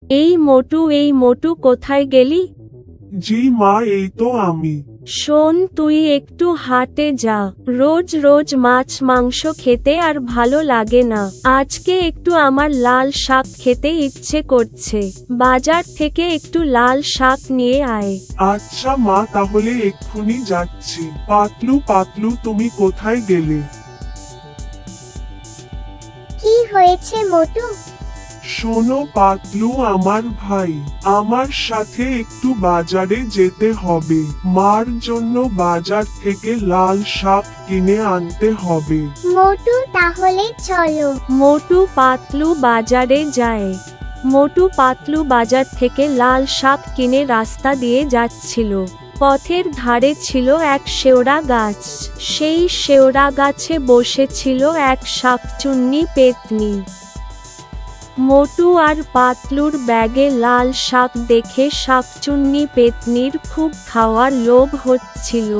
এই মোটু কোথায় গেলি? জি মা, এই তো আমি। শোন, তুই একটু হাটে যা। রোজ রোজ মাছ মাংস খেতে আর ভালো লাগে না। আজকে একটু আমার লাল শাক খেতে ইচ্ছে করছে। বাজার থেকে একটু লাল শাক নিয়ে আয়। আচ্ছা মা, তাহলে এক্ষুনি যাচ্ছি। পাতলু পাতলু, তুমি কোথায় গেলে? কি হয়েছে মোটু? শোনো পাতলু আমার ভাই, আমার সাথে একটু বাজারে যেতে হবে। মার জন্য বাজার থেকে লাল শাক কিনে আনতে হবে। মোটু তাহলে চলো। মোটু পাতলু বাজারে যায়। মোটু পাতলু বাজার থেকে লাল শাক কিনে রাস্তা দিয়ে যাচ্ছিল। পথের ধারে ছিল এক শেওড়া গাছ। সেই শেওড়া গাছে বসেছিল এক শাকচুন্নি পেত্নী। মোটু আর পাতলুর ব্যাগে লাল শাক দেখে শাকচুন্নি পেত্নীর খুব খাওয়ার লোভ হচ্ছিল।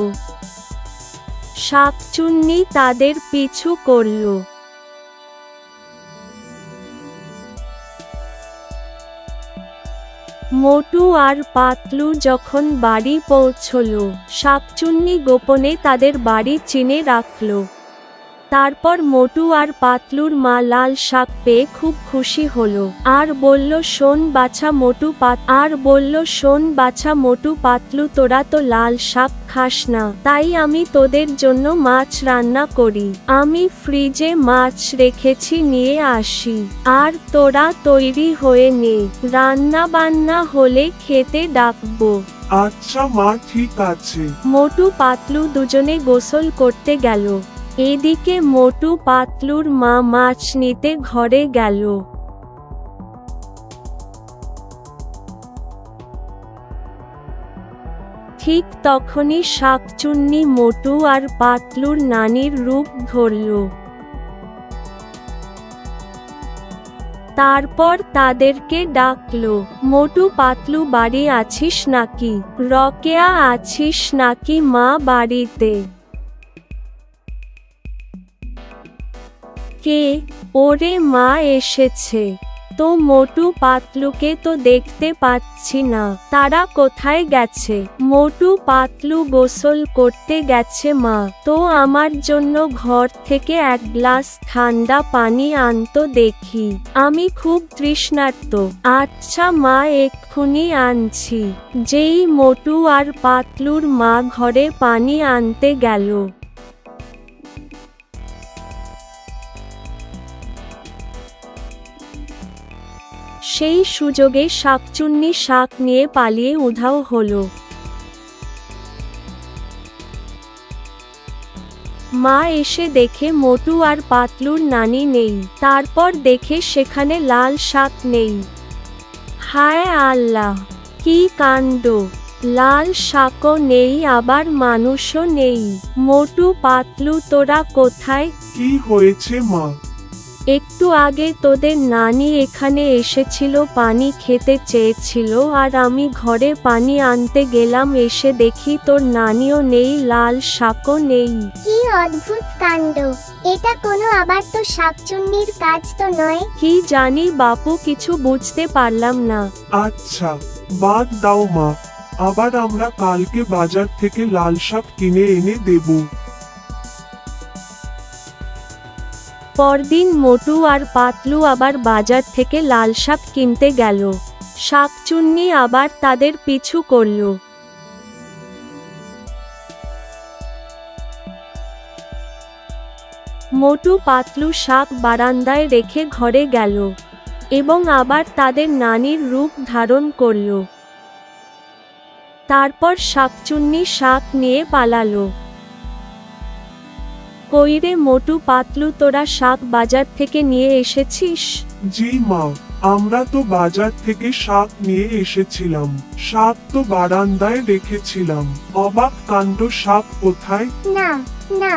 শাকচুন্নি তাদের পিছু করল। মোটু আর পাতলু যখন বাড়ি পৌঁছল, শাকচুন্নি গোপনে তাদের বাড়ি চিনে রাখল। তারপর মোটু আর পাতলুর মা লাল শাক পেয়ে খুব খুশি হলো আর বলল, শোন বাছা মোটু পাতলু, তোরা তো লাল শাক খাস না, তাই আমি তোদের জন্য মাছ রান্না করি। আমি ফ্রিজে মাছ রেখেছি, নিয়ে আসি, আর তোরা তৈরি হয়ে নে। রান্না বান্না হলে খেতে ডাকবো। আচ্ছা মা, ঠিক আছে। মোটু পাতলু দুজনে গোসল করতে গেল। এদিকে মোটু পাতলুর মা মাছ নিতে ঘরে গেল। ঠিক তখনই শাকচুন্নি মোটু আর পাতলুর নানির রূপ ধরল। তারপর তাদেরকে ডাকলো, মোটু পাতলু বাড়ি আছিস নাকি? রকেয়া আছিস নাকি মা বাড়িতে? কে? ওরে মা এসেছে তো। মোটু পাতলুকে তো দেখতে পাচ্ছি না, তারা কোথায় গেছে? মোটু পাতলু গোসল করতে গেছে মা। তো আমার জন্য ঘর থেকে এক গ্লাস ঠান্ডা পানি আনতো দেখি, আমি খুব তৃষ্ণার্ত। আচ্ছা মা, এক্ষুনি আনছি। যেই মোটু আর পাতলুর মা ঘরে পানি আনতে গেল, সেই সুযোগে শাকচুন্নি শাক নিয়ে পালিয়ে উধাও হলো। মা এসে দেখে মোটু আর পাতলুর নানি নেই। তারপর দেখে সেখানে লাল শাক নেই। হায় আল্লাহ, কি কাণ্ড! লাল শাকও নেই, আবার মানুষও নেই। মোটু পাতলু, তোরা কোথায়? কি হয়েছে মা? একটু আগে তোদের নানি এখানে এসেছিল, পানি খেতে চেয়েছিল, আর আমি ঘরে পানি আনতে গেলাম, এসে দেখি তোর নানিও নেই, লাল শাকও নেই। কি অদ্ভুত কাণ্ড! এটা কোনো আবার তো শাকচুন্নির কাজ তো নয়। কি জানি বাপু, কিছু বুঝতে পারলাম না। আচ্ছা, বাদ দাও মা, আবার আমরা কালকে বাজার থেকে লাল শাক কিনে এনে দেব। পরদিন মোটু আর পাতলু আবার বাজার থেকে লাল শাক কিনতে গেল। শাকচুন্নি আবার তাদের পিছু করল। মোটু পাতলু শাক বারান্দায় রেখে ঘরে গেল এবং আবার তাদের নানির রূপ ধারণ করল। তারপর শাকচুন্নি শাক নিয়ে পালালো। কইরে মোটু পাতলু, তোরা শাক বাজার থেকে নিয়ে এসেছিস? জি মা, আমরা তো বাজার থেকে শাক নিয়ে এসেছিলাম। শাক তো বারান্দায় রেখেছিলাম। অবাক কাণ্ড, শাক কোথায়? না, না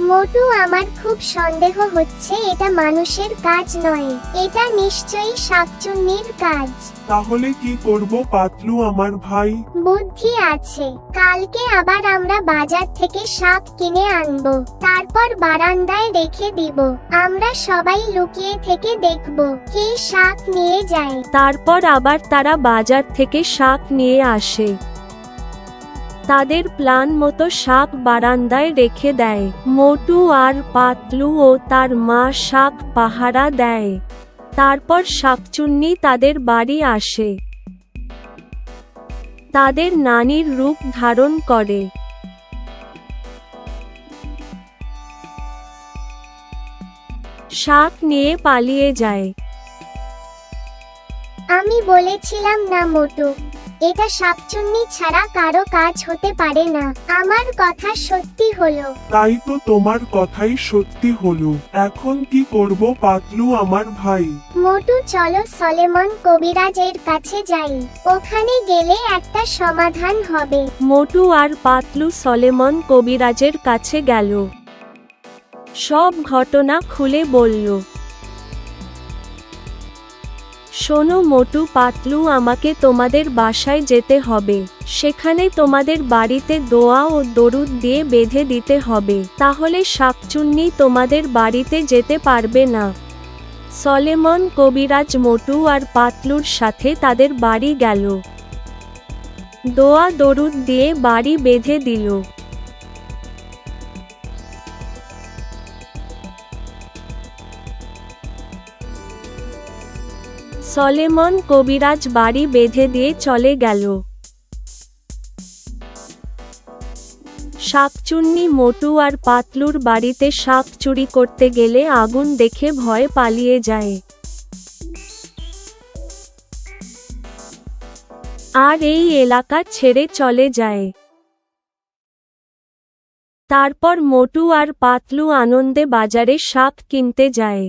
মোটু, আমার খুব সন্দেহ হচ্ছে এটা মানুষের কাজ নয়, এটা নিশ্চয়ই শাকচুন্নির কাজ। তাহলে কি করব পাতলু আমার ভাই? বুদ্ধি আছে, কালকে আবার আমরা বাজার থেকে শাক কিনে আনবো, তারপর বারান্দায় রেখে দিব। আমরা সবাই লুকিয়ে থেকে দেখব কে শাক নিয়ে যায়। তারপর আবার তারা বাজার থেকে শাক নিয়ে আসে। তাদের প্ল্যান মতো শাক বারান্দায় রেখে দেয়। মোটু আর পাতলু ও তার মা শাক পাহারা দেয়। তারপর শাকচুন্নি তাদের বাড়ি আসে। তাদের নানির রূপ ধারণ করে। শাক নিয়ে পালিয়ে যায়। আমি বলেছিলাম না মোটু, এটা শাকচুন্নি ছাড়া কারো কাজ হতে পারে না। আমার কথা সত্যি হলো। তাই তো, তোমার কথাই সত্যি হলো। এখন কি করব পাতলু আমার ভাই? মোটু চলো সলেমন কবিরাজের কাছে যাই, ওখানে গেলে একটা সমাধান হবে। মোটু আর পাতলু সলেমন কবিরাজের কাছে গেল। সব ঘটনা খুলে বলল। শোনো মোটু পাতলু, আমাকে তোমাদের বাসায় যেতে হবে। সেখানে তোমাদের বাড়িতে দোয়া ও দরুদ দিয়ে বেঁধে দিতে হবে, তাহলে শাকচুন্নি তোমাদের বাড়িতে যেতে পারবে না। সলেমন কবিরাজ মোটু আর পাতলুর সাথে তাদের বাড়ি গেল। দোয়া দরুদ দিয়ে বাড়ি বেঁধে দিল। সলেমন কবিরাজ বাড়ি বেঁধে দিয়ে চলে গেল। শাকচুন্নি মোটু আর পাতলুর বাড়িতে শাক চুরি করতে গেলে আগুন দেখে ভয়ে পালিয়ে যায়। আর এই এলাকা ছেড়ে চলে যায়। তারপর মোটু আর পাতলু আনন্দে বাজারে শাক কিনতে যায়।